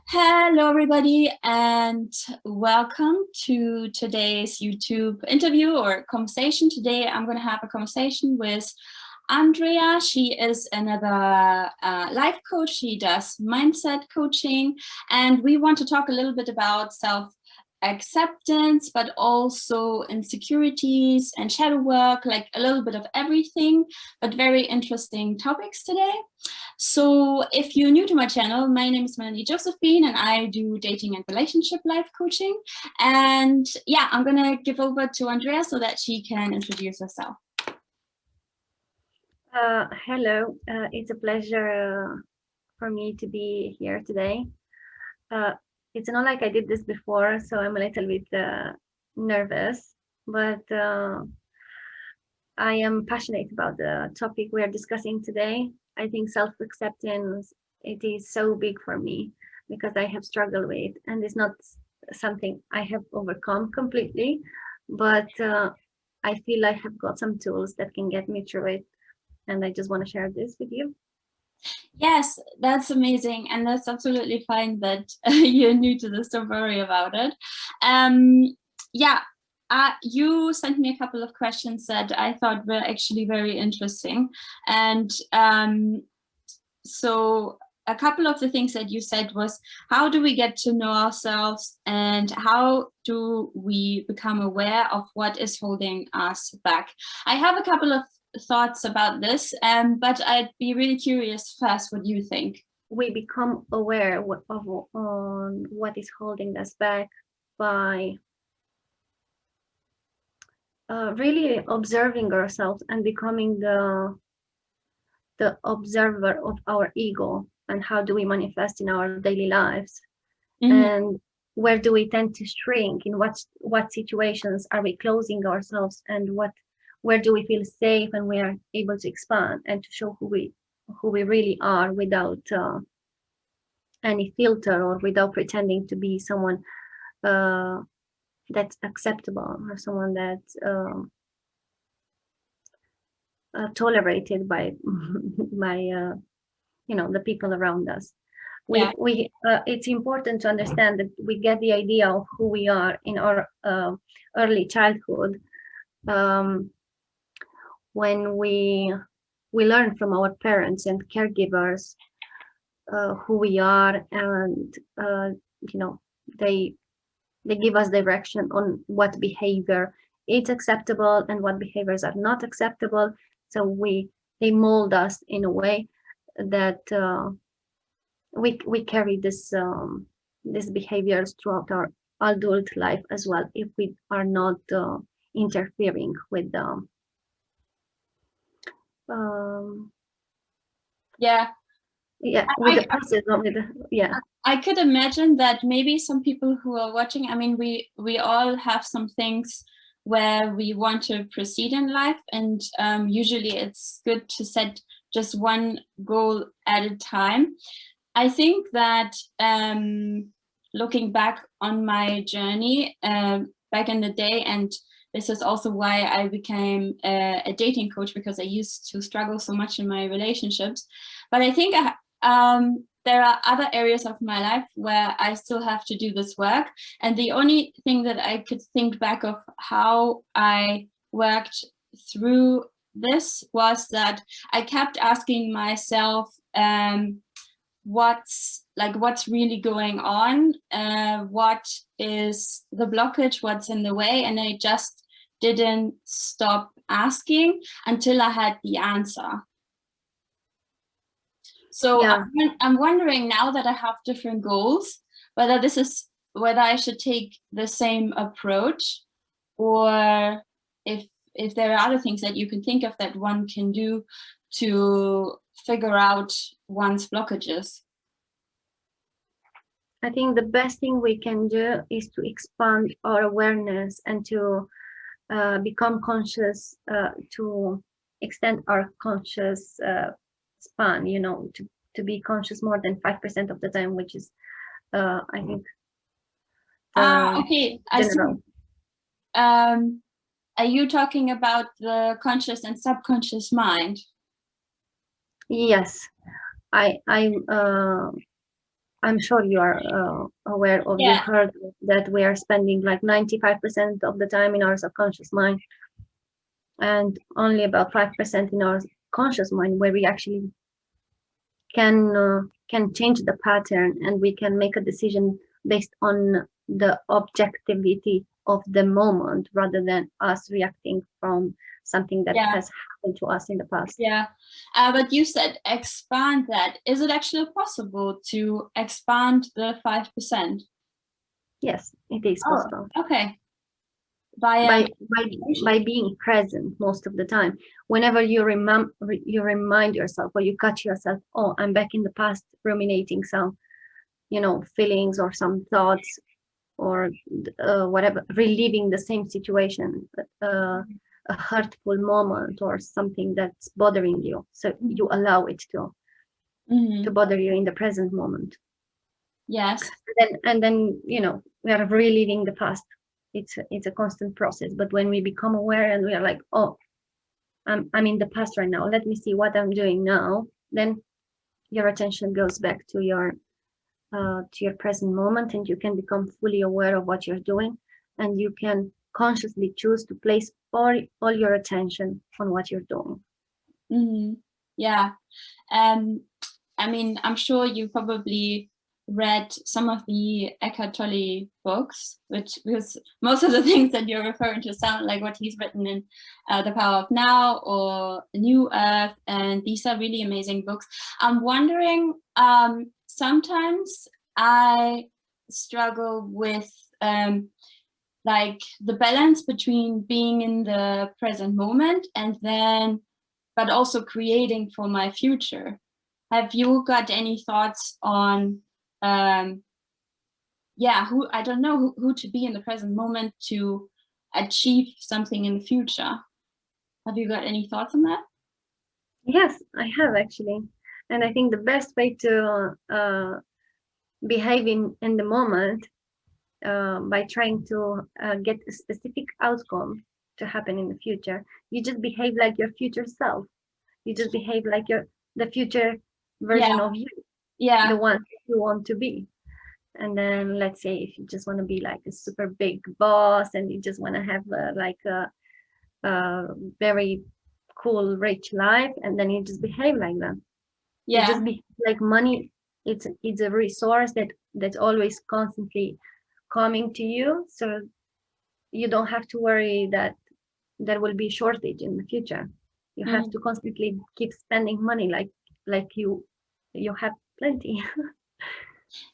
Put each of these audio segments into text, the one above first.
Hello, everybody, and welcome to today's YouTube interview or conversation. Today, I'm going to have a conversation with Andrea. She is another life coach. She does mindset coaching, and we want to talk a little bit about self-acceptance, but also insecurities and shadow work, like a little bit of everything, but very interesting topics today. So if you're new to my channel, my name is Melanie Josephine and I do dating and relationship life coaching. And yeah, I'm gonna give over to Andrea so that she can introduce herself. Hello, it's a pleasure for me to be here today. It's not like I did this before, so I'm a little bit nervous, but I am passionate about the topic we are discussing today. I think self-acceptance, it is so big for me because I have struggled with, and it's not something I have overcome completely, but I feel I have got some tools that can get me through it. And I just want to share this with you. Yes, that's amazing. And that's absolutely fine that you're new to this, don't worry about it. Yeah, you sent me a couple of questions that I thought were actually very interesting. And so a couple of the things that you said was, how do we get to know ourselves and how do we become aware of what is holding us back? I have a couple of thoughts about this, but I'd be really curious first what you think. We become aware of what is holding us back by really observing ourselves and becoming the observer of our ego, and how do we manifest in our daily lives, and where do we tend to shrink, in what situations are we closing ourselves, and where do we feel safe and we are able to expand and to show who we really are without any filter, or without pretending to be someone that's acceptable, or someone that's tolerated by the people around us. It's important to understand that we get the idea of who we are in our early childhood, when we learn from our parents and caregivers who we are, and they give us direction on what behavior is acceptable and what behaviors are not acceptable. So they mold us in a way that we carry these behaviors throughout our adult life as well, if we are not interfering with them. With the process of it. I could imagine that maybe some people who are watching, I mean, we all have some things where we want to proceed in life, and usually it's good to set just one goal at a time. I think that looking back on my journey back in the day, and this is also why I became a dating coach, because I used to struggle so much in my relationships. But I think there are other areas of my life where I still have to do this work. And the only thing that I could think back of how I worked through this was that I kept asking myself, what's really going on, what is the blockage, what's in the way, and I just didn't stop asking until I had the answer. So I'm wondering, now that I have different goals, whether I should take the same approach, or if there are other things that you can think of that one can do to figure out one's blockages. I think the best thing we can do is to expand our awareness and to become conscious, to extend our conscious span, to be conscious more than 5% of the time, which is I think okay, I see. Are you talking about the conscious and subconscious mind? Yes, I'm sure you are aware of, you Yeah. heard that we are spending like 95% of the time in our subconscious mind, and only about 5% in our conscious mind, where we actually can change the pattern, and we can make a decision based on the objectivity of the moment rather than us reacting from something that Yeah. has happened to us in the past. Yeah. But you said expand that. Is it actually possible to expand the 5%? Yes, it is Oh, possible. okay. By By being present most of the time. Whenever you remind yourself, or you catch yourself, oh, I'm back in the past ruminating some, feelings or some thoughts, or whatever, reliving the same situation, a hurtful moment or something that's bothering you. So you allow it to bother you in the present moment. Yes. And then we are reliving the past. It's a constant process. But when we become aware and we are like, oh, I'm in the past right now, let me see what I'm doing now, then your attention goes back to your present moment, and you can become fully aware of what you're doing, and you can consciously choose to place all your attention on what you're doing. Yeah. I mean, I'm sure you probably read some of the Eckhart Tolle books, because most of the things that you're referring to sound like what he's written in The Power of Now or New Earth, and these are really amazing books. I'm wondering, sometimes I struggle with like the balance between being in the present moment and then, but also creating for my future. Have you got any thoughts on, who, I don't know, who to be in the present moment to achieve something in the future? Have you got any thoughts on that? Yes, I have actually. And I think the best way to behave in the moment, by trying to get a specific outcome to happen in the future, you just behave like your future self. You just behave like the future version of you, the one you want to be. And then let's say if you just want to be like a super big boss, and you just want to have like a very cool rich life, and then you just behave like that. You just behave like money. It's a resource that's always constantly coming to you, so you don't have to worry that there will be shortage in the future. You have to constantly keep spending money like you have plenty.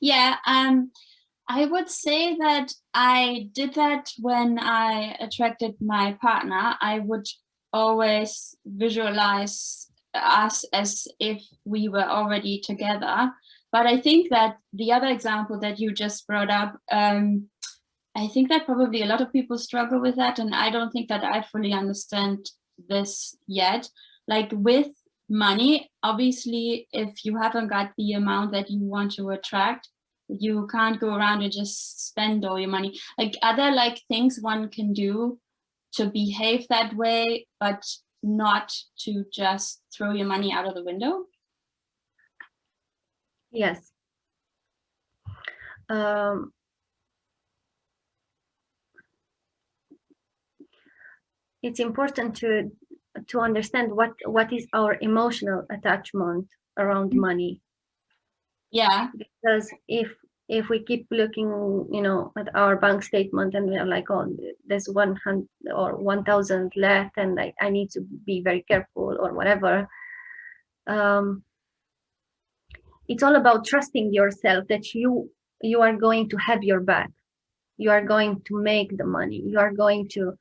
Yeah, I would say that I did that when I attracted my partner. I would always visualize us as if we were already together. But I think that the other example that you just brought up, I think that probably a lot of people struggle with that, and I don't think that I fully understand this yet. Like with money, obviously, if you haven't got the amount that you want to attract, you can't go around and just spend all your money. Like, are there like things one can do to behave that way, but not to just throw your money out of the window? Yes. It's important to understand what is our emotional attachment around money. Yeah. Because if we keep looking, at our bank statement, and we are like, oh, there's 100 or 1,000 left, and like I need to be very careful or whatever. It's all about trusting yourself that you are going to have your back. You are going to make the money. You are going to.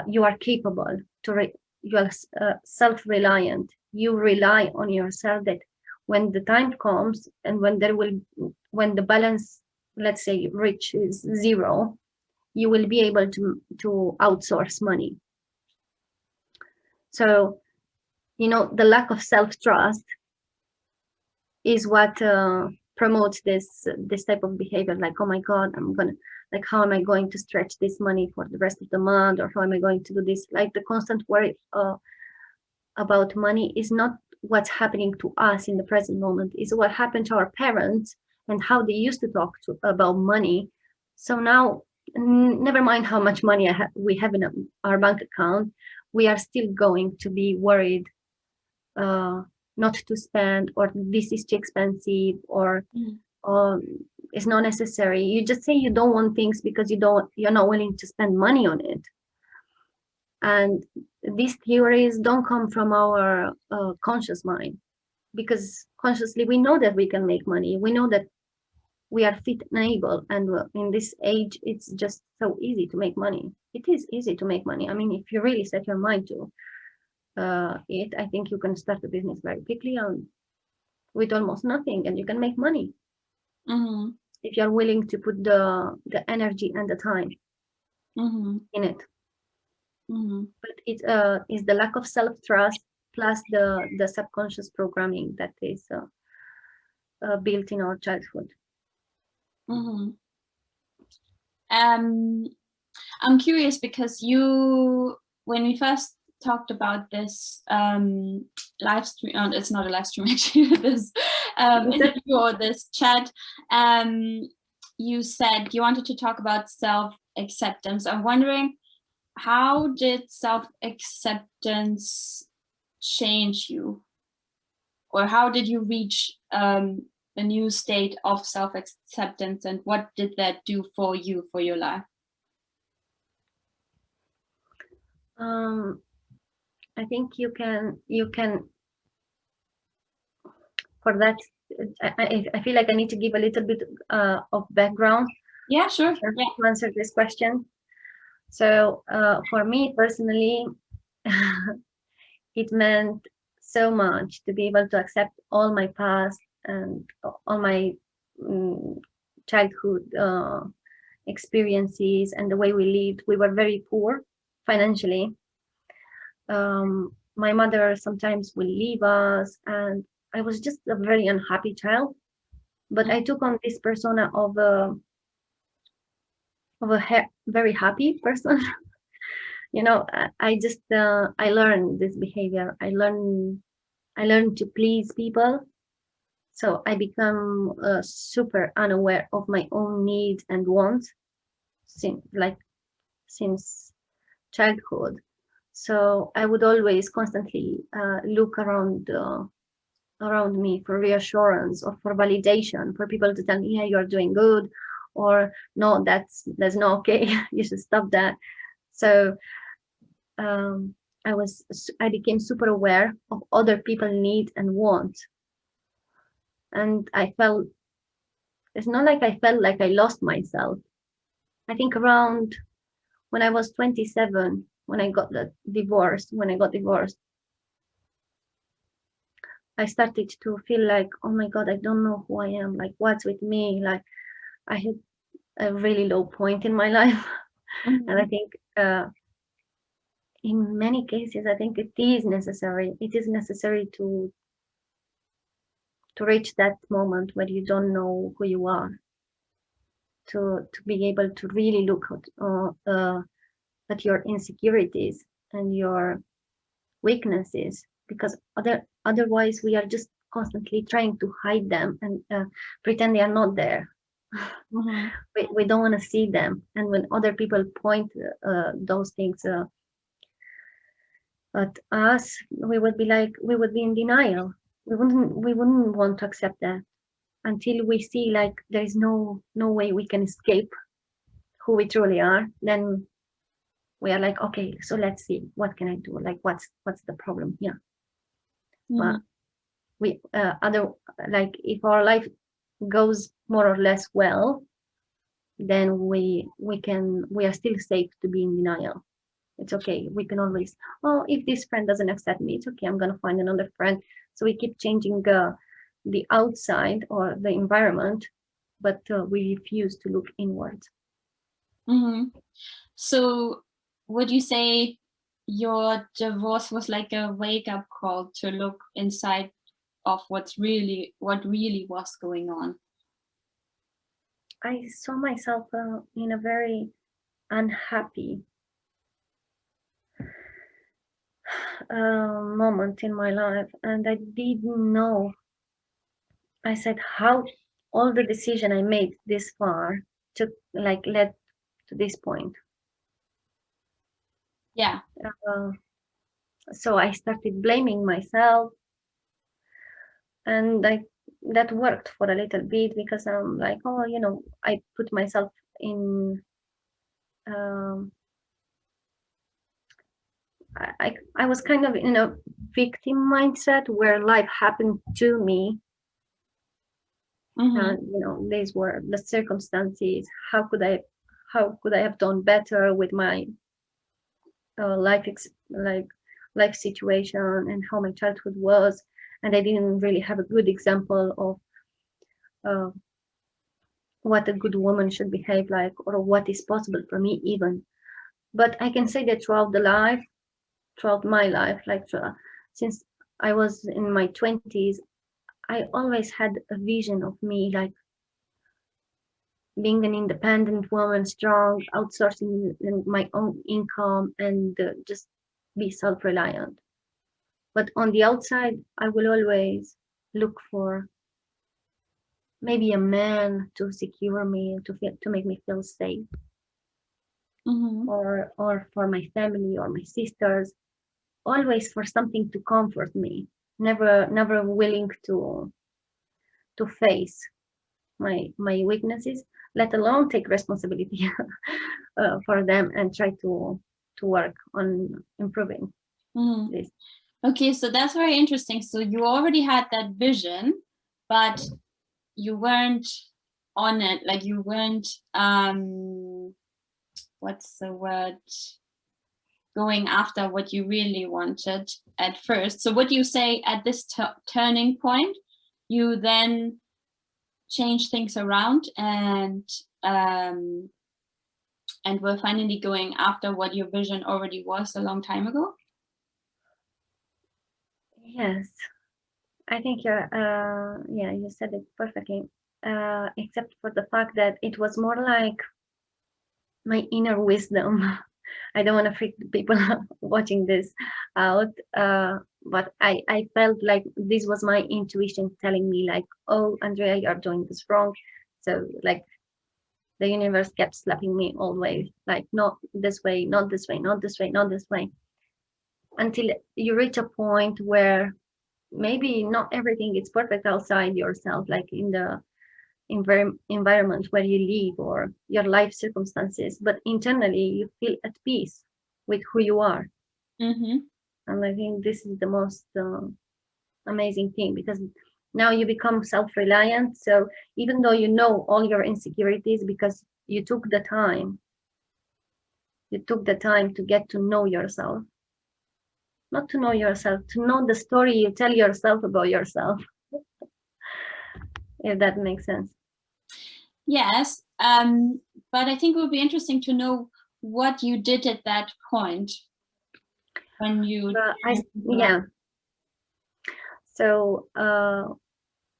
You are capable you are self-reliant. You rely on yourself that when the time comes, and when the balance, let's say, reaches zero, you will be able to outsource money. So the lack of self-trust is what promotes this type of behavior, like, oh my god, how am I going to stretch this money for the rest of the month, or how am I going to do this? Like, the constant worry about money is not what's happening to us in the present moment, is what happened to our parents, and how they used to talk about money. So now, never mind how much money we have in our bank account, we are still going to be worried not to spend, or this is too expensive, or it's not necessary. You just say you don't want things because you're not willing to spend money on it. And these theories don't come from our conscious mind, because consciously we know that we can make money. We know that we are fit and able, and in this age it's just so easy to make money. It is easy to make money. I mean, if you really set your mind to it, I think you can start a business very quickly and with almost nothing, and you can make money if you're willing to put the energy and the time in it. But it is the lack of self-trust plus the subconscious programming that is built in our childhood. I'm curious because when we first talked about this live stream, it's not a live stream actually, this interview or this chat, you said you wanted to talk about self-acceptance. I'm wondering, how did self-acceptance change you? Or how did you reach a new state of self-acceptance, and what did that do for you, for your life? I think you can for that. I feel like I need to give a little bit of background. Yeah, sure. To answer this question. So for me personally, it meant so much to be able to accept all my past and all my childhood experiences and the way we lived. We were very poor financially. My mother sometimes will leave us, and I was just a very unhappy child. But I took on this persona of a very happy person. You know, I just I learned this behavior. I learned to please people. So I become super unaware of my own needs and wants since childhood. So I would always constantly look around me for reassurance or for validation, for people to tell me, yeah, you're doing good, or no, that's not okay. You should stop that. So I became super aware of other people's needs and wants. And it's not like I felt like I lost myself. I think around when I was 27, when I got divorced, I started to feel like, oh my God, I don't know who I am. Like, what's with me? Like, I had a really low point in my life. And I think in many cases, I think it is necessary. It is necessary to reach that moment where you don't know who you are, to be able to really look at your insecurities and your weaknesses, because otherwise we are just constantly trying to hide them and pretend they are not there. We don't want to see them, and when other people point those things at us, we would be in denial. We wouldn't want to accept that until we see like there is no way we can escape who we truly are. Then we are like, okay, so let's see, what can I do? Like, what's the problem here? But we if our life goes more or less well, then we are still safe to be in denial. It's okay. We can always, oh, if this friend doesn't accept me, it's okay. I'm gonna find another friend. So we keep changing the outside or the environment, but we refuse to look inwards. So would you say your divorce was like a wake-up call to look inside of what really was going on? I saw myself in a very unhappy moment in my life, and I didn't know. I said, how all the decision I made this far took led to this point. Yeah. So I started blaming myself, and that worked for a little bit, because I'm like, oh, I put myself in. Um, I was kind of in a victim mindset where life happened to me, and these were the circumstances. How could I have done better with my life situation, and how my childhood was, and I didn't really have a good example of uh, what a good woman should behave like, or what is possible for me even. But I can say that throughout my life, since I was in my 20s, I always had a vision of me like being an independent woman, strong, outsourcing my own income, and just be self-reliant. But on the outside, I will always look for maybe a man to secure me, to make me feel safe, or for my family or my sisters, always for something to comfort me. Never willing to face my weaknesses, let alone take responsibility for them, and try to work on improving this. Okay, so that's very interesting. So you already had that vision, but you weren't on it, like you weren't what's the word, going after what you really wanted at first. So what you say, at this turning point, you then change things around and were finally going after what your vision already was a long time ago? Yes, I think you said it perfectly. Except for the fact that it was more like my inner wisdom. I don't want to freak the people watching this out, but I felt like this was my intuition telling me like, oh, Andrea, you're doing this wrong. So like the universe kept slapping me always, like, not this way, not this way, not this way, not this way, until you reach a point where maybe not everything is perfect outside yourself, like in the environment where you live or your life circumstances, but internally you feel at peace with who you are. And I think this is the most amazing thing, because now you become self-reliant. So even though you know all your insecurities, because you took the time to get to know yourself, not to know yourself, to know the story you tell yourself about yourself. If that makes sense. Yes, but I think it would be interesting to know what you did at that point when you. So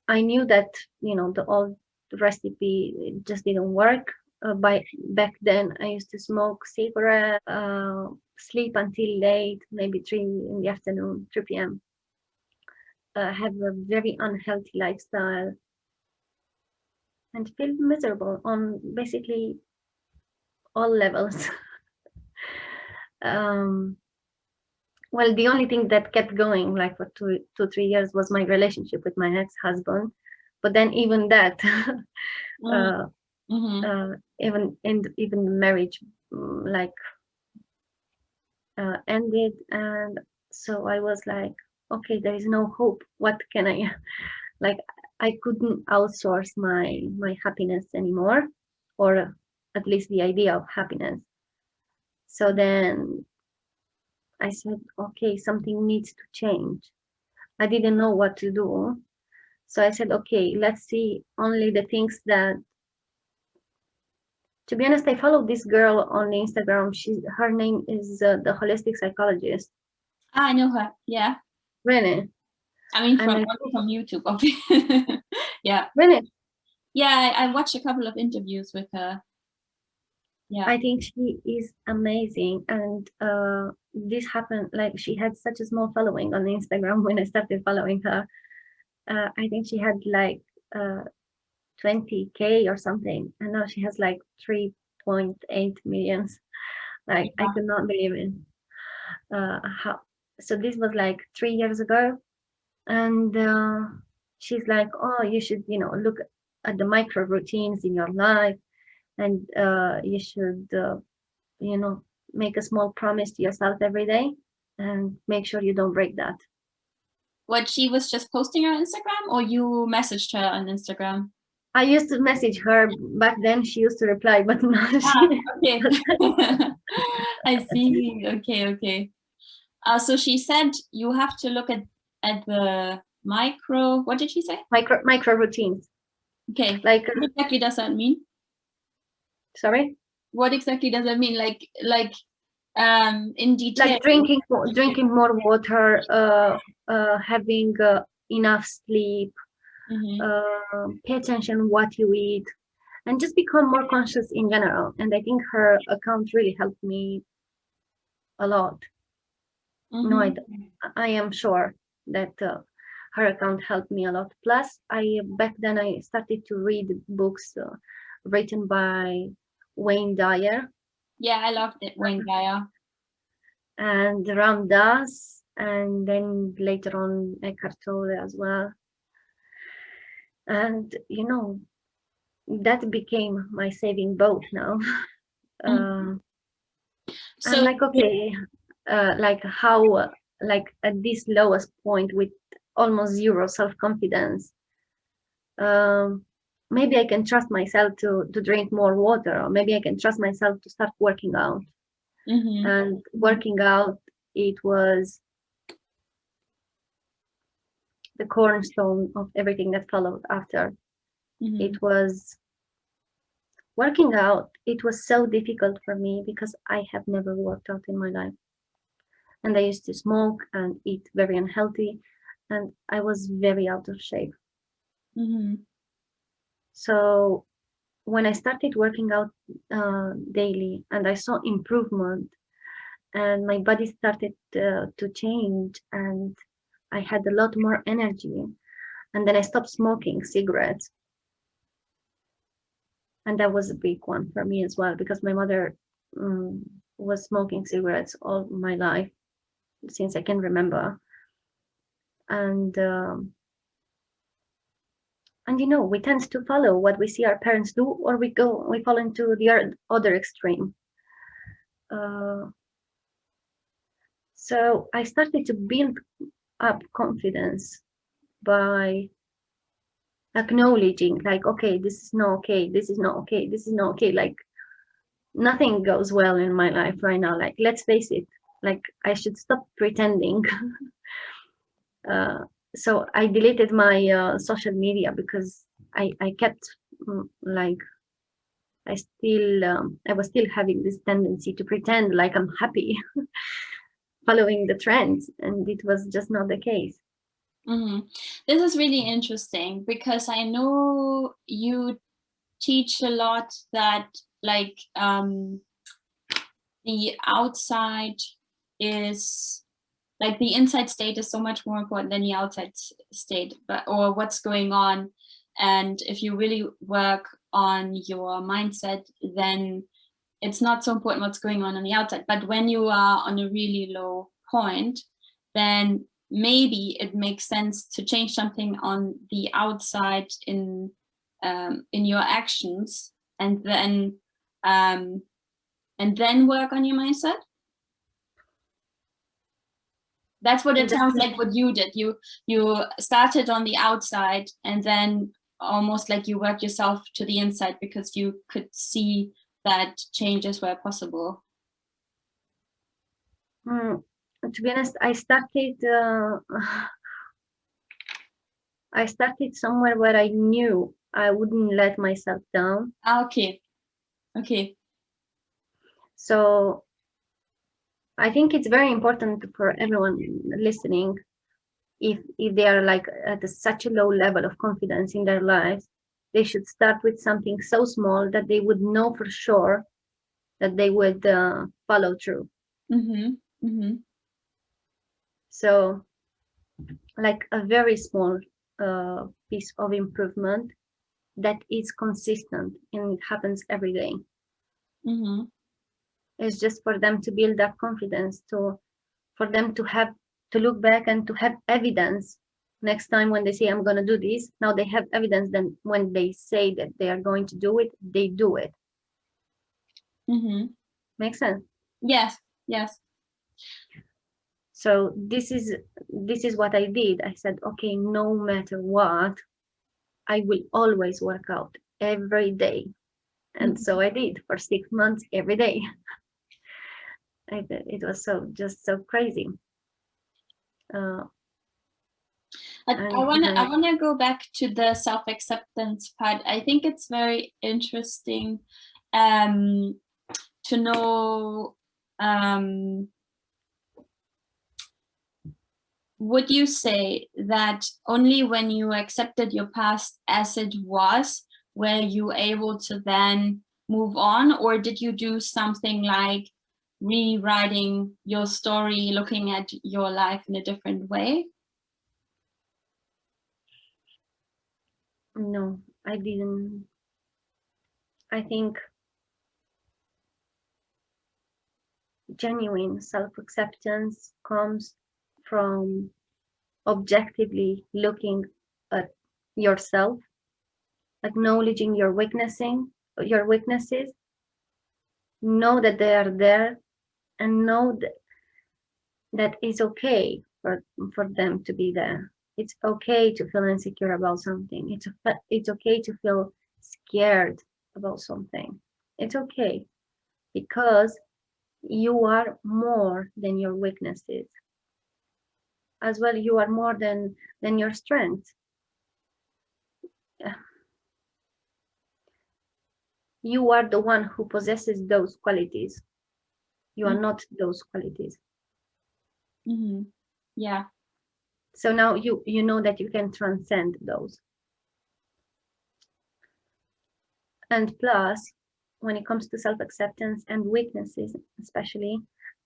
I knew that the old recipe just didn't work. Back then, I used to smoke cigarette, sleep until late, maybe 3 in the afternoon, 3 p.m. Have a very unhealthy lifestyle, and feel miserable on basically all levels. Well, the only thing that kept going like for 3 years was my relationship with my ex-husband, but then even that even the marriage ended, and so I was like, okay, there is no hope. What can I like? I couldn't outsource my happiness anymore, or at least the idea of happiness. So then I said, okay, something needs to change. I didn't know what to do. So I said, okay, let's see only the things that, to be honest, I follow this girl on Instagram. Her name is the holistic psychologist. I know her. Yeah. Really? I mean, from YouTube. Yeah. Really? Yeah, I watched a couple of interviews with her. Yeah. I think she is amazing, and this happened, like, she had such a small following on Instagram when I started following her. I think she had like 20K or something, and now she has like 3.8 millions. Like, I could not believe it. How? So this was like 3 years ago, and she's like, oh, you should, look at the micro routines in your life, and you should, make a small promise to yourself every day, and make sure you don't break that. What, she was just posting on Instagram, or you messaged her on Instagram? I used to message her back then. She used to reply, but now okay. I see. Okay. So she said you have to look at the micro. What did she say? Micro routines. Okay. Like, what exactly does that mean? Sorry. What exactly does that mean? Like in detail. Like drinking more water, having enough sleep, pay attention what you eat, and just become more conscious in general. And I think her account really helped me a lot. No, I am sure that her account helped me a lot. Plus, back then I started to read books written by Wayne Dyer. Yeah, I loved it, Wayne Dyer. And Ram Dass, and then later on Eckhart Tolle as well. And that became my saving boat now. So I'm like, okay, like how, like at this lowest point with almost zero self-confidence, maybe I can trust myself to drink more water, or maybe I can trust myself to start working out. And working out, it was the cornerstone of everything that followed after. It was working out. It was so difficult for me because I have never worked out in my life. And I used to smoke and eat very unhealthy, and I was very out of shape. So when I started working out daily, and I saw improvement, and my body started to change, and I had a lot more energy, and then I stopped smoking cigarettes. And that was a big one for me as well, because my mother was smoking cigarettes all my life, since I can remember. And we tend to follow what we see our parents do, or we fall into the other extreme. So I started to build up confidence by acknowledging, like, okay, this is not okay, this is not okay, this is not okay. Like, nothing goes well in my life right now. Like, let's face it, like, I should stop pretending. So I deleted my social media, because I kept like, I was still having this tendency to pretend like I'm happy following the trends, and it was just not the case. This is really interesting, because I know you teach a lot that, like, the outside is, like, the inside state is so much more important than the outside state, or what's going on. And if you really work on your mindset, then it's not so important what's going on the outside. But when you are on a really low point, then maybe it makes sense to change something on the outside in your actions, and then work on your mindset. That's what it sounds like what you did. You started on the outside, and then almost like you worked yourself to the inside, because you could see that changes were possible. To be honest, I started somewhere where I knew I wouldn't let myself down. Okay. So I think it's very important for everyone listening, if they are like at such a low level of confidence in their lives, they should start with something so small that they would know for sure that they would follow through. So, like, a very small piece of improvement that is consistent and it happens every day. Mm-hmm. It's just for them to build that confidence, for them to have to look back and to have evidence next time when they say I'm going to do this. Now they have evidence. Then when they say that they are going to do it, they do it. Mm-hmm. Makes sense? Yes. Yes. So this is what I did. I said, okay, no matter what, I will always work out every day. And so I did for 6 months every day. It was so crazy. I wanna go back to the self-acceptance part. I think it's very interesting to know, would you say that only when you accepted your past as it was were you able to then move on, or did you do something like rewriting your story, looking at your life in a different way? No, I didn't. I think genuine self-acceptance comes from objectively looking at yourself, acknowledging your weaknesses, know that they are there, and know that it's okay for them to be there. It's okay to feel insecure about something. It's okay to feel scared about something. It's okay because you are more than your weaknesses. As well, you are more than your strengths. You are the one who possesses those qualities. You are not those qualities. Mm-hmm. Yeah. So now you know that you can transcend those. And plus, when it comes to self-acceptance and weaknesses, especially,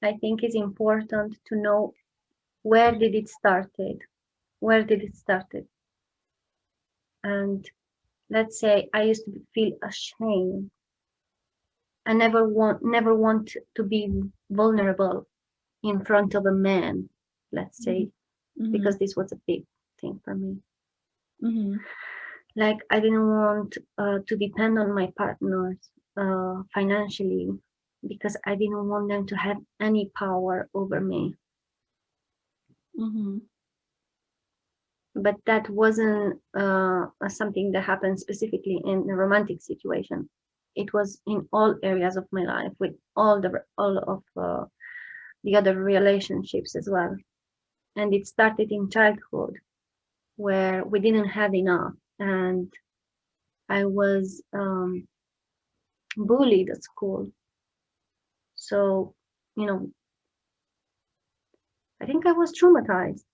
I think it's important to know where did it started? Where did it started? And let's say I used to feel ashamed. I never want to be vulnerable in front of a man, let's say, because this was a big thing for me. Like I didn't want to depend on my partners financially because I didn't want them to have any power over me. But that wasn't something that happened specifically in a romantic situation. It was in all areas of my life, with all of the other relationships as well. And it started in childhood, where we didn't have enough, and I was bullied at school. So, I think I was traumatized.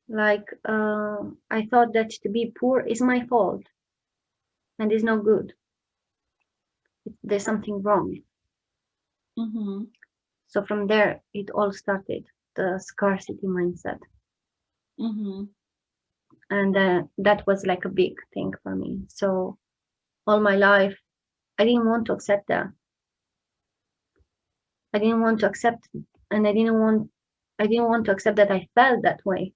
Like, I thought that to be poor is my fault and is no good. There's something wrong. So from there, it all started, the scarcity mindset. And that was like a big thing for me. So all my life, I didn't want to accept that. I didn't want to accept, and I didn't want to accept that I felt that way.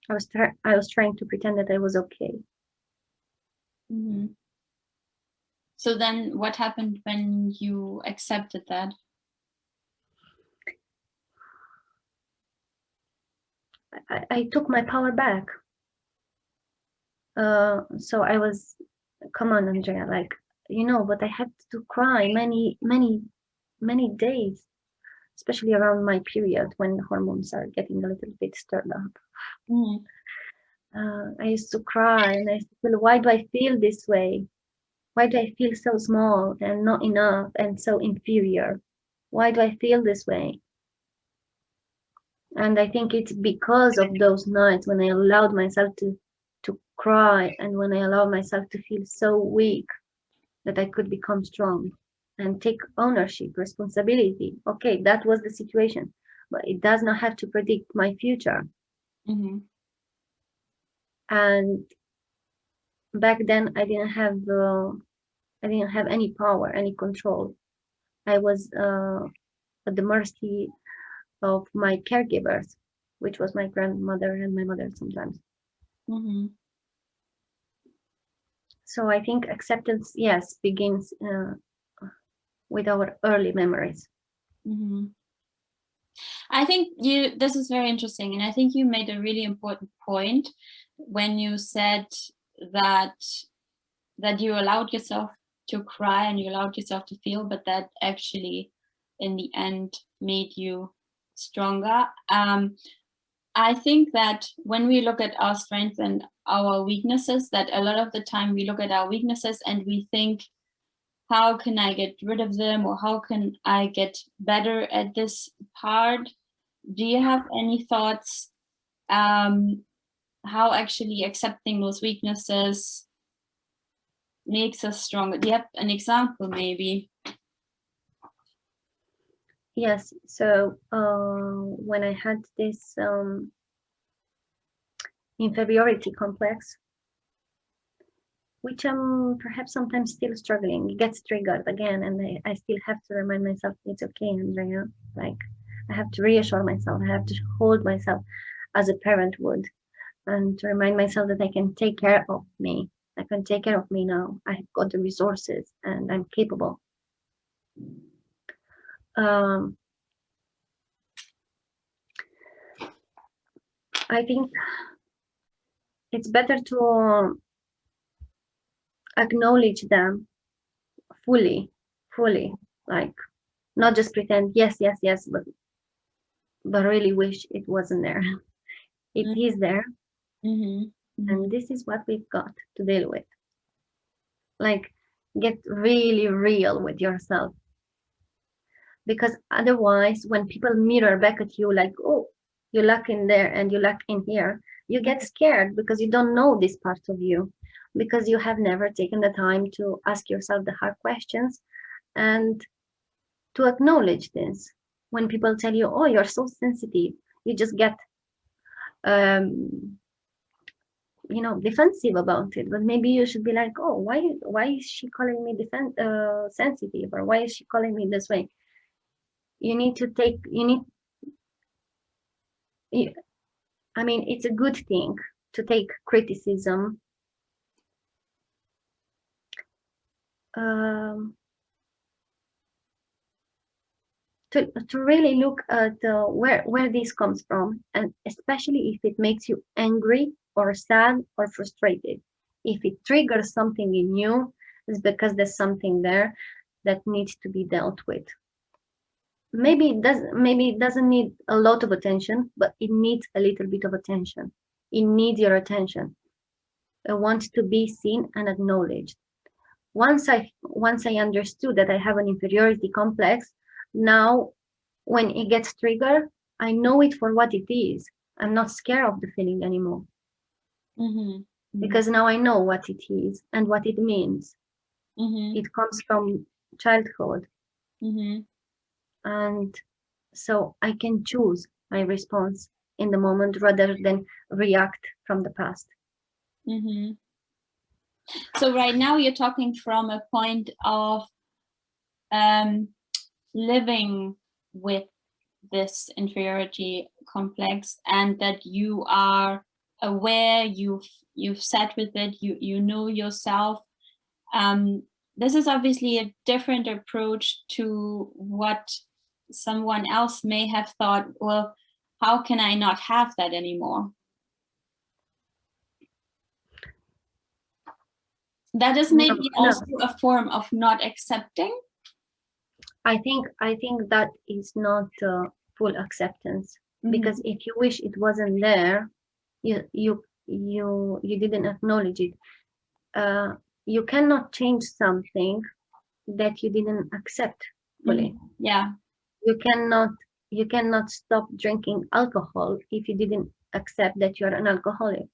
I was trying to pretend that I was okay. So then what happened when you accepted that? I took my power back. So I was, come on, Andreea, like, but I had to cry many days, especially around my period when the hormones are getting a little bit stirred up. I used to cry and I used to feel, why do I feel this way? Why do I feel so small and not enough and so inferior? Why do I feel this way? And I think it's because of those nights when I allowed myself to cry, and when I allowed myself to feel so weak, that I could become strong and take ownership, responsibility. Okay, that was the situation, but it does not have to predict my future. Mm-hmm. And back then I didn't have any power, any control. I was at the mercy of my caregivers, which was my grandmother and my mother sometimes. Mm-hmm. So I think acceptance, yes, begins with our early memories. Mm-hmm. I think this is very interesting. And I think you made a really important point when you said that you allowed yourself to cry and you allowed yourself to feel, but that actually in the end made you stronger. I think that when we look at our strengths and our weaknesses, that a lot of the time we look at our weaknesses and we think, how can I get rid of them, or how can I get better at this part? Do you have any thoughts how actually accepting those weaknesses makes us stronger? Do you have an example maybe? Yes, so when I had this inferiority complex, which I'm perhaps sometimes still struggling, it gets triggered again, and I still have to remind myself it's okay, Andrea. Like, I have to reassure myself, I have to hold myself as a parent would, and to remind myself that I can take care of me. I can take care of me now. I've got the resources and I'm capable. Um, I think it's better to acknowledge them fully, like not just pretend yes, yes, yes, but really wish it wasn't there. It is there, Mm-hmm. and this is what we've got to deal with. Like, get really real with yourself, because otherwise, when people mirror back at you, like, oh, you lack in there and you lack in here, you get scared because you don't know this part of you, because you have never taken the time to ask yourself the hard questions and to acknowledge this. When people tell you, oh, you're so sensitive, you just get um, defensive about it. But maybe you should be like, oh, why is she calling me sensitive, or why is she calling me this way? You need to take you need I mean, it's a good thing to take criticism um, to really look at where this comes from, and especially if it makes you angry or sad or frustrated. If it triggers something in you, it's because there's something there that needs to be dealt with. Maybe it doesn't need a lot of attention, but it needs a little bit of attention. It needs your attention. It wants to be seen and acknowledged. Once I understood that I have an inferiority complex, now when it gets triggered, I know it for what it is. I'm not scared of the feeling anymore. Mm-hmm. Because now I know what it is and what it means. Mm-hmm. It comes from childhood. Mm-hmm. And so I can choose my response in the moment rather than react from the past. Mm-hmm. So right now you're talking from a point of living with this inferiority complex, and that you are aware, you've sat with it, you know yourself. This is obviously a different approach to what someone else may have thought, well, how can I not have that anymore? That is maybe also a form of not accepting. I think that is not full acceptance, because if you wish it wasn't there, you didn't acknowledge it. You cannot change something that you didn't accept fully. Yeah. You cannot stop drinking alcohol if you didn't accept that you're an alcoholic.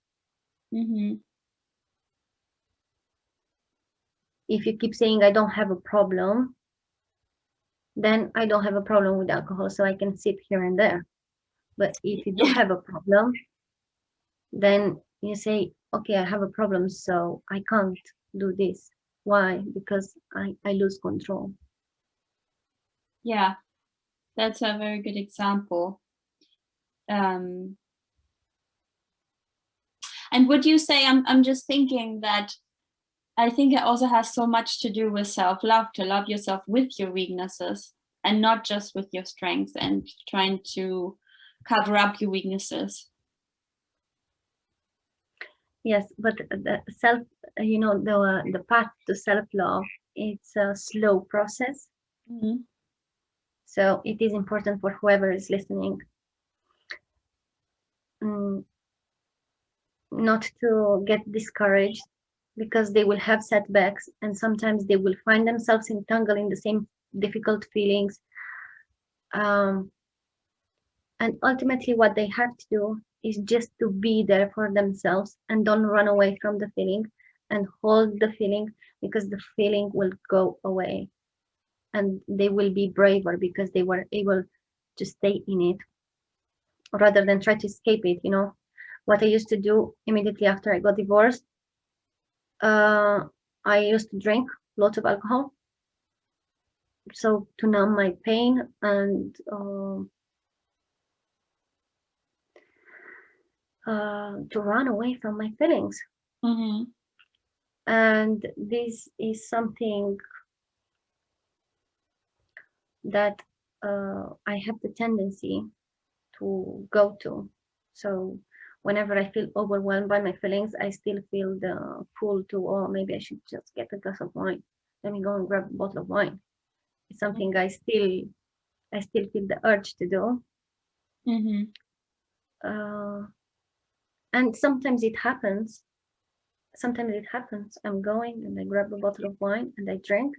If you keep saying I don't have a problem, then I don't have a problem with alcohol, so I can sip here and there. But if you do have a problem, then you say, okay, I have a problem, so I can't do this. Why? Because I lose control. Yeah, that's a very good example. And would you say, I'm just thinking that I think it also has so much to do with self-love, to love yourself with your weaknesses and not just with your strengths and trying to cover up your weaknesses. Yes, but the self, the path to self-love, it's a slow process. Mm-hmm. So it is important for whoever is listening not to get discouraged, because they will have setbacks and sometimes they will find themselves entangled in the same difficult feelings. And ultimately what they have to do is just to be there for themselves and don't run away from the feeling, and hold the feeling, because the feeling will go away and they will be braver because they were able to stay in it rather than try to escape it. What I used to do immediately after I got divorced, I used to drink lots of alcohol, so to numb my pain and to run away from my feelings. Mm-hmm. And this is something that I have the tendency to go to. So whenever I feel overwhelmed by my feelings, I still feel the pull to, oh, maybe I should just get a glass of wine. Let me go and grab a bottle of wine. It's something I still feel the urge to do. Mm-hmm. And sometimes it happens. I'm going and I grab a bottle of wine and I drink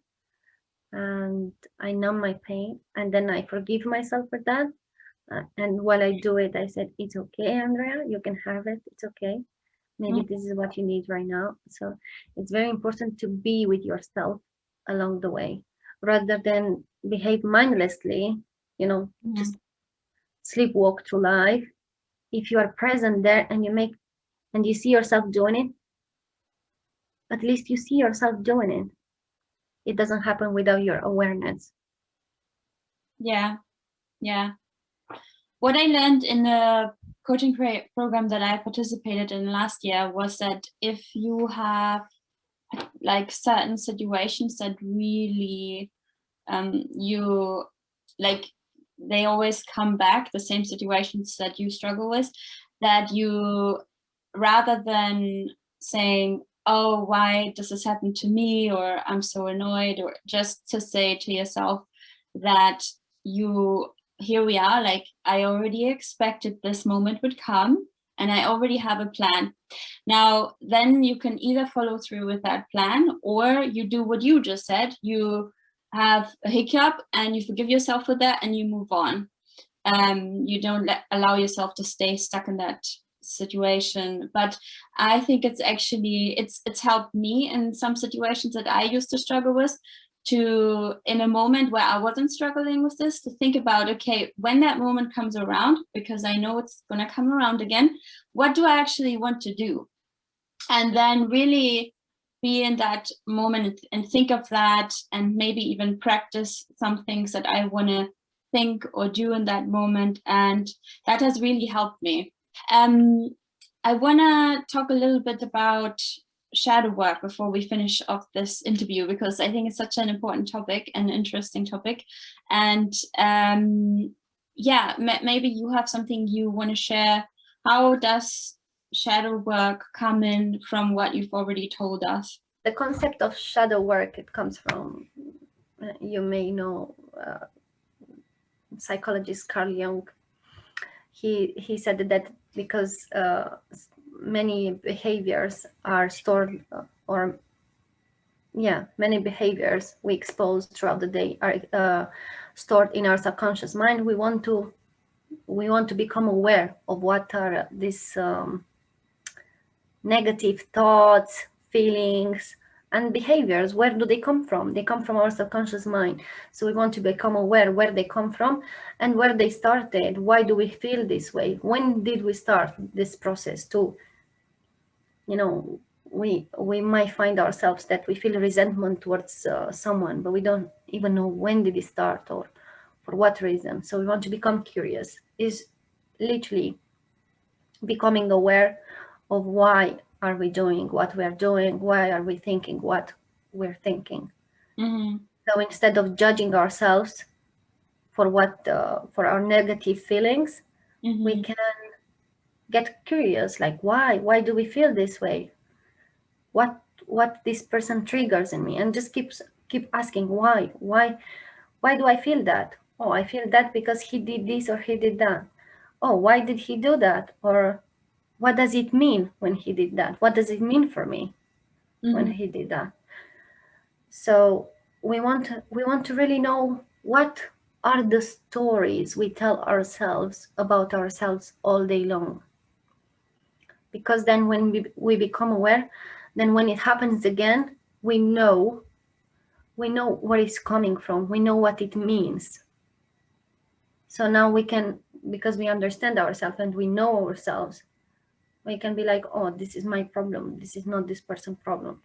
and I numb my pain, and then I forgive myself for that. And while I do it, I said, it's okay, Andrea, you can have it. It's okay. Maybe this is what you need right now. So it's very important to be with yourself along the way rather than behave mindlessly, Mm-hmm. just sleepwalk through life. If you are present there and you see yourself doing it, at least you see yourself doing it. It doesn't happen without your awareness. Yeah, yeah. What I learned in the coaching program that I participated in last year was that if you have like certain situations that really you like, they always come back, the same situations that you struggle with, that you, rather than saying, oh, why does this happen to me, or I'm so annoyed, or just to say to yourself that here we are, like, I already expected this moment would come and I already have a plan. Now, then you can either follow through with that plan, or you do what you just said. You have a hiccup and you forgive yourself for that and you move on. You don't allow yourself to stay stuck in that situation. But I think it's actually, it's helped me in some situations that I used to struggle with, to, in a moment where I wasn't struggling with this, to think about, okay, when that moment comes around, because I know it's going to come around again, what do I actually want to do? And then really be in that moment and think of that, and maybe even practice some things that I want to think or do in that moment. And that has really helped me. I want to talk a little bit about shadow work before we finish off this interview, because I think it's such an important topic and interesting topic. And yeah, maybe you have something you want to share. How does shadow work come in from what you've already told us? The concept of shadow work, it comes from, you may know, psychologist Carl Jung. He said that because many behaviors are stored, many behaviors we expose throughout the day are stored in our subconscious mind. We want to become aware of what are these negative thoughts, feelings, And behaviors, where do they come from? They come from our subconscious mind. So we want to become aware where they come from and where they started. Why do we feel this way? When did we start this process too? You know, we might find ourselves that we feel resentment towards someone, but we don't even know when did it start or for what reason. So we want to become curious. Is literally becoming aware of why are we doing what we are doing, why are we thinking what we're thinking. So instead of judging ourselves for what for our negative feelings, we can get curious, like why do we feel this way, what this person triggers in me, and just keep asking why do I feel that? Oh, I feel that because he did this or he did that. Oh, why did he do that? Or what does it mean when he did that? What does it mean for me when he did that? So we want to really know what are the stories we tell ourselves about ourselves all day long. Because then when we become aware, then when it happens again, we know where it's coming from. We know what it means. So now we can, because we understand ourselves and we know ourselves, we can be like, oh, this is my problem. This is not this person's problem.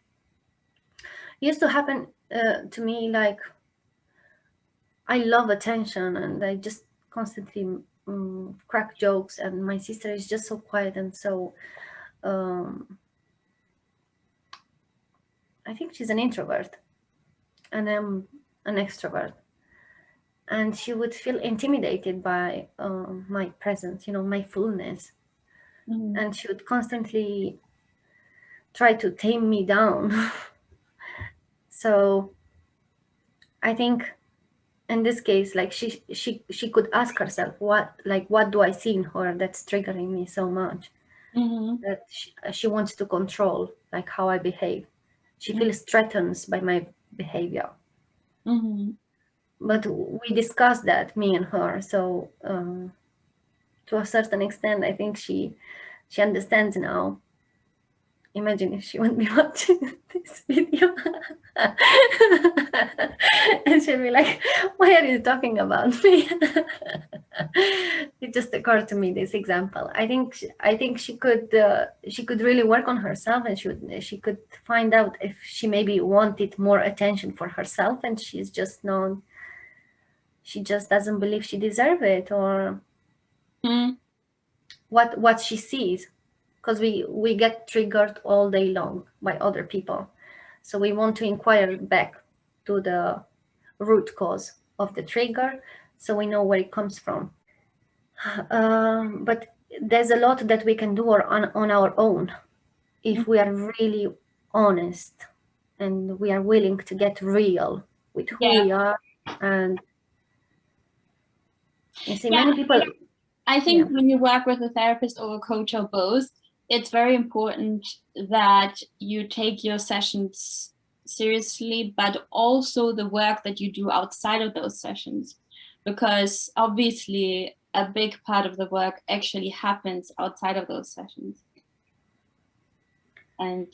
It used to happen to me, like, I love attention and I just constantly crack jokes, and my sister is just so quiet and so I think she's an introvert and I'm an extrovert, and she would feel intimidated by my presence, my fullness, and she would constantly try to tame me down. So I think in this case, like she could ask herself, what do I see in her that's triggering me so much, that she wants to control, like, how I behave. She feels threatened by my behavior. But we discussed that, me and her, so to a certain extent I think she understands now. Imagine if she wouldn't be watching this video and she'd be like, why are you talking about me? It just occurred to me, this example. I think she could really work on herself, and she could find out if she maybe wanted more attention for herself, and she just doesn't believe she deserves it, or what she sees. Because we get triggered all day long by other people. So we want to inquire back to the root cause of the trigger, so we know where it comes from. But there's a lot that we can do on our own if we are really honest and we are willing to get real with who we are. And you see, many people... I think when you work with a therapist or a coach or both, it's very important that you take your sessions seriously, but also the work that you do outside of those sessions, because obviously a big part of the work actually happens outside of those sessions. And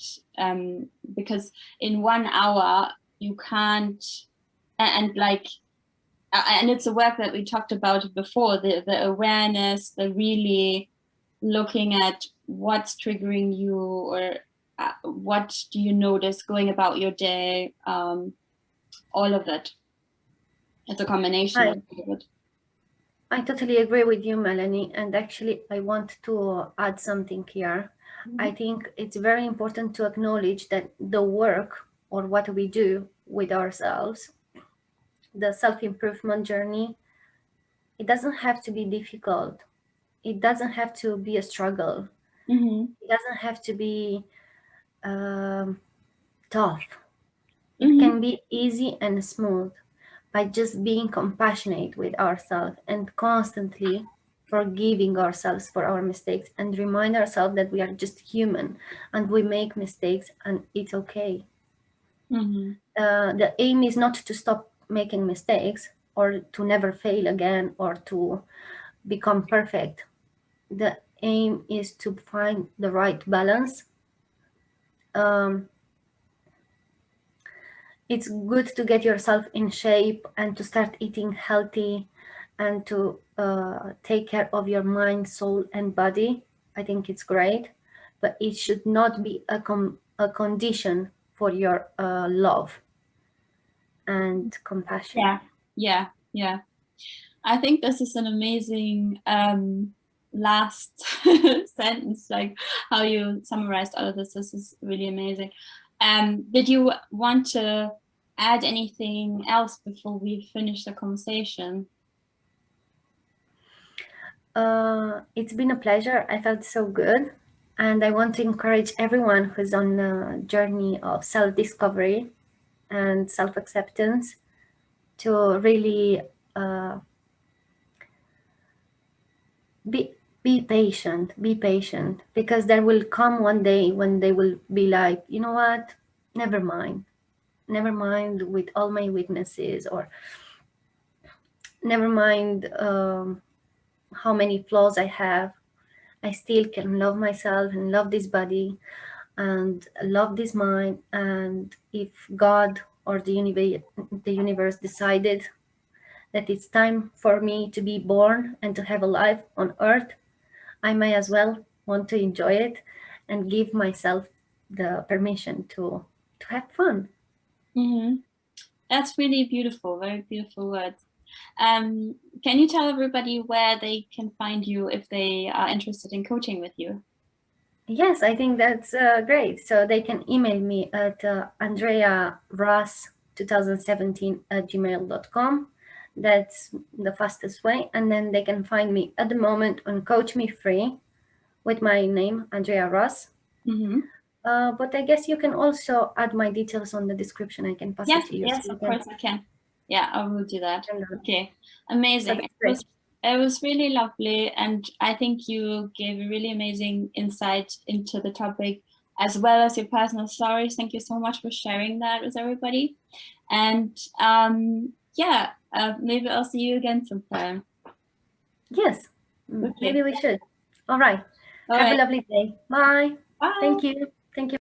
because in 1 hour you can't, and it's a work that we talked about before, the awareness, the really looking at what's triggering you, or what do you notice going about your day, all of that. It's a combination of it. I totally agree with you, Melanie. And actually, I want to add something here. I think it's very important to acknowledge that the work, or what we do with ourselves, the self-improvement journey, it doesn't have to be difficult. It doesn't have to be a struggle. It doesn't have to be tough. It can be easy and smooth by just being compassionate with ourselves and constantly forgiving ourselves for our mistakes, and remind ourselves that we are just human and we make mistakes and it's okay. The aim is not to stop making mistakes or to never fail again or to become perfect. The aim is to find the right balance it's good to get yourself in shape and to start eating healthy and to take care of your mind, soul, and body. I think it's great, but it should not be a condition for your love and compassion. Yeah. I think this is an amazing last sentence, like how you summarized all of this. This is really amazing. Did you want to add anything else before we finish the conversation? It's been a pleasure. I felt so good. And I want to encourage everyone who's on a journey of self-discovery and self-acceptance to really be patient, because there will come one day when they will be like, you know what, never mind with all my weaknesses, or never mind how many flaws I have. I still can love myself and love this body and love this mind. And if God or the universe decided that it's time for me to be born and to have a life on earth, I may as well want to enjoy it and give myself the permission to have fun. Mm-hmm. That's really beautiful, very beautiful words. Can you tell everybody where they can find you if they are interested in coaching with you? Yes, I think that's great. So they can email me at Andreea Rus 2017 @gmail.com. That's the fastest way. And then they can find me at the moment on Coach Me Free with my name, Andreea Rus. Mm-hmm. But I guess you can also add my details on the description. I can pass it to you. Yes, So of course I can. Yeah, I will do that. Okay, amazing. So It was really lovely, and I think you gave a really amazing insight into the topic, as well as your personal stories. Thank you so much for sharing that with everybody. And yeah, maybe I'll see you again sometime. Yes, Okay. Maybe we should. All right. Have a lovely day. Bye. Bye. Thank you. Thank you.